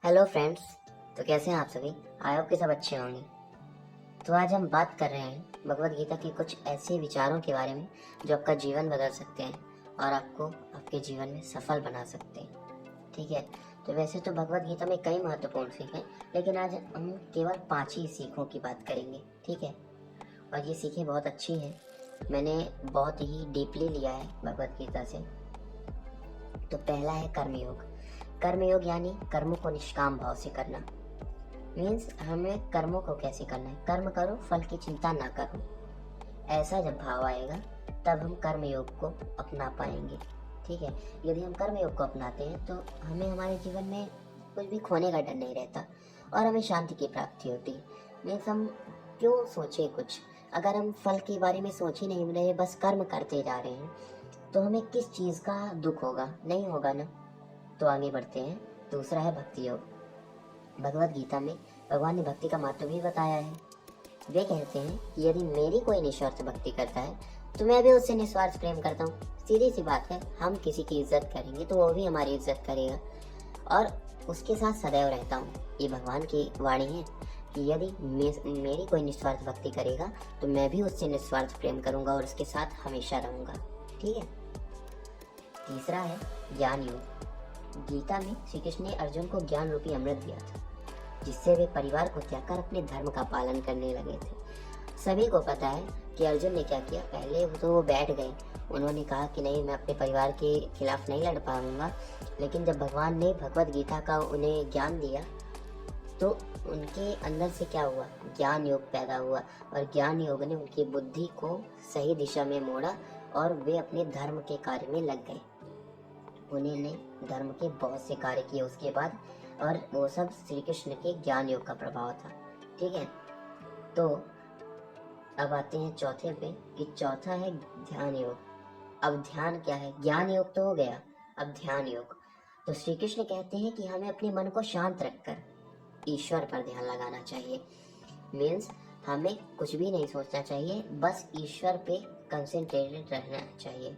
Hello friends. तो कैसे हैं आप सभी? आई होप कि सब अच्छे होंगे। तो आज हम बात कर रहे हैं भगवत गीता के कुछ ऐसे विचारों के बारे में जो आपका जीवन बदल सकते हैं और आपको आपके जीवन में सफल बना सकते हैं। ठीक है। तो वैसे तो भगवत गीता में कई महत्वपूर्ण सीख हैं, लेकिन आज हम केवल 5 ही सीखों की बात करेंगे। ठीक है। और ये सीखें बहुत अच्छी हैं, मैंने बहुत ही डीपली लिया है भगवत गीता से। तो पहला है कर्मयोग। कर्मयोग यानी कर्मों को निष्काम भाव से करना। मीन्स हमें कर्मों को कैसे करना है, कर्म करो फल की चिंता ना करो। ऐसा जब भाव आएगा तब हम कर्म योग को अपना पाएंगे। ठीक है। यदि हम कर्म योग को अपनाते हैं तो हमें हमारे जीवन में कुछ भी खोने का डर नहीं रहता और हमें शांति की प्राप्ति होती है। मीन्स हम क्यों सोचे कुछ, अगर हम फल के बारे में सोच ही नहीं रहे, बस कर्म करते जा रहे हैं, तो हमें किस चीज़ का दुख होगा? नहीं होगा ना। तो आगे बढ़ते हैं। दूसरा है भक्ति योग। भगवत गीता में भगवान ने भक्ति का महत्व भी बताया है। वे कहते हैं कि यदि मेरी कोई निस्वार्थ भक्ति करता है तो मैं भी उससे निस्वार्थ प्रेम करता हूँ। सीधी सी बात है, हम किसी की इज्जत करेंगे तो वो भी हमारी इज्जत करेगा और उसके साथ सदैव रहता हूँ। ये भगवान की वाणी है कि यदि मेरी कोई निस्वार्थ भक्ति करेगा तो मैं भी उससे निस्वार्थ प्रेम करूँगा और उसके साथ हमेशा रहूँगा। ठीक है। तीसरा है ज्ञान योग। गीता में श्री कृष्ण ने अर्जुन को ज्ञान रूपी अमृत दिया था, जिससे वे परिवार को त्याग कर अपने धर्म का पालन करने लगे थे। सभी को पता है कि अर्जुन ने क्या किया। पहले वो बैठ गए, उन्होंने कहा कि नहीं, मैं अपने परिवार के खिलाफ नहीं लड़ पाऊंगा। लेकिन जब भगवान ने भगवत गीता का उन्हें ज्ञान दिया तो उनके अंदर से क्या हुआ, ज्ञान योग पैदा हुआ और ज्ञान योग ने उनकी बुद्धि को सही दिशा में मोड़ा और वे अपने धर्म के कार्य में लग गए। उन्होंने धर्म के बहुत से कार्य किए उसके बाद, और वो सब श्री कृष्ण के ज्ञान योग का प्रभाव था। ठीक है। तो अब आते हैं चौथे पे कि चौथा है ध्यान योग। अब ध्यान क्या है? ज्ञान योग तो हो गया, अब ध्यान योग। तो श्री कृष्ण कहते हैं कि हमें अपने मन को शांत रखकर ईश्वर पर ध्यान लगाना चाहिए। मीन्स हमें कुछ भी नहीं सोचना चाहिए, बस ईश्वर पे कंसंट्रेटेड रहना चाहिए।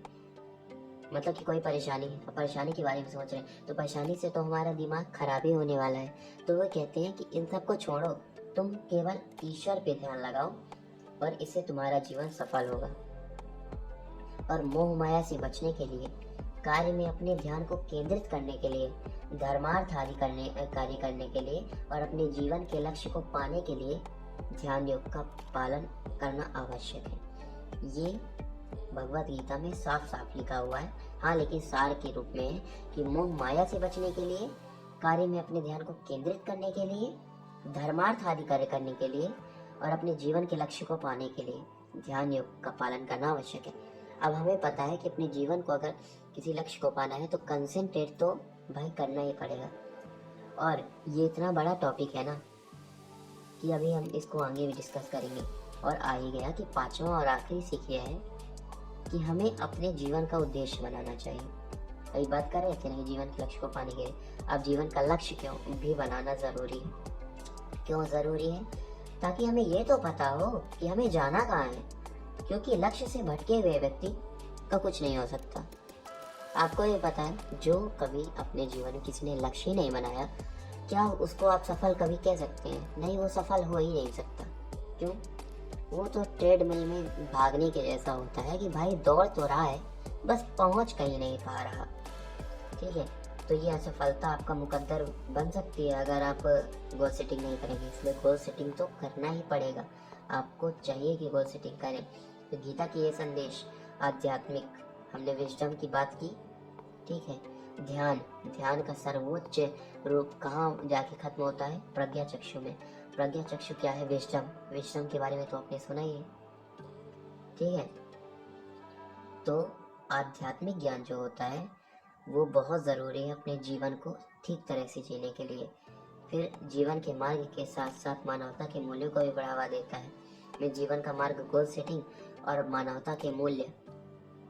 मतलब कि कोई परेशानी है, परेशानी के बारे में सोच रहे हैं तो परेशानी से तो हमारा दिमाग खराब ही होने वाला है। तो वो कहते हैं कि इन सब को छोड़ो, तुम केवल ईश्वर पे ध्यान लगाओ और इससे तुम्हारा जीवन सफल होगा। और मोह माया से बचने के लिए, कार्य में अपने ध्यान को केंद्रित करने के लिए, धर्मार्थ आदि कार्य करने के लिए और अपने जीवन के लक्ष्य को पाने के लिए ध्यान योग का पालन करना आवश्यक है। ये भगवत गीता में साफ साफ लिखा हुआ है। हाँ, लेकिन सार के रूप में है कि मोह माया से बचने के लिए, कार्य में अपने ध्यान को केंद्रित करने के लिए, धर्मार्थ आदि कार्य करने के लिए और अपने जीवन के लक्ष्य को पाने के लिए ध्यान योग का पालन करना आवश्यक है। अब हमें पता है कि अपने जीवन को अगर किसी लक्ष्य को पाना है तो कंसंट्रेट तो भाई करना ही पड़ेगा। और ये इतना बड़ा टॉपिक है ना कि अभी हम इसको आगे भी डिस्कस करेंगे। और आ ही गया कि पांचवा और आखिरी सीख यह है कि हमें अपने जीवन का उद्देश्य बनाना चाहिए। अभी बात कर रहे थे ना जीवन के लक्ष्य को पाने के लिए, अब जीवन का लक्ष्य क्यों भी बनाना जरूरी है। क्यों जरूरी है? ताकि हमें ये तो पता हो कि हमें जाना कहाँ है, क्योंकि लक्ष्य से भटके हुए व्यक्ति का कुछ नहीं हो सकता। आपको ये पता है, जो कभी अपने जीवन में किसी ने लक्ष्य ही नहीं बनाया, क्या उसको आप सफल कभी कह सकते हैं? नहीं, वो सफल हो ही नहीं सकता। क्यों? वो तो ट्रेडमिल में भागने के जैसा होता है कि भाई दौड़ तो रहा है, बस पहुंच कहीं नहीं पा रहा। ठीक है। तो ये असफलता आपका मुकद्दर बन सकती है अगर आप गोल सेटिंग नहीं करेंगे। इसलिए गोल सेटिंग तो करना ही पड़ेगा, आपको चाहिए कि गोल सेटिंग करें। तो गीता की ये संदेश आध्यात्मिक, हमने विजडम की बात की। ठीक है। ध्यान, ध्यान का सर्वोच्च रूप कहाँ जाके खत्म होता है? प्रज्ञा चक्षु में। प्रज्ञा चक्षु क्या है? विजडम। विजडम के बारे में तो आपने सुना ही है। ठीक है। तो आध्यात्मिक ज्ञान जो होता है वो बहुत ज़रूरी है अपने जीवन को ठीक तरह से जीने के लिए। फिर जीवन के मार्ग के साथ साथ मानवता के मूल्यों को भी बढ़ावा देता है। मैं जीवन का मार्ग, गोल सेटिंग और मानवता के मूल्य,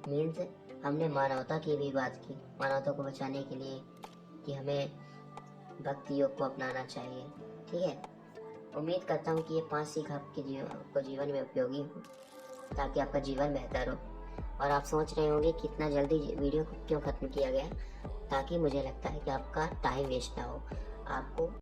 मीन्स हमने मानवता की भी बात की, मानवता को बचाने के लिए कि हमें भक्ति योग को अपनाना चाहिए। ठीक है। उम्मीद करता हूँ कि ये 5 सीख आपके जीवन में उपयोगी हो, ताकि आपका जीवन बेहतर हो। और आप सोच रहे होंगे कि इतना जल्दी वीडियो को क्यों ख़त्म किया गया, ताकि मुझे लगता है कि आपका टाइम वेस्ट ना हो। आपको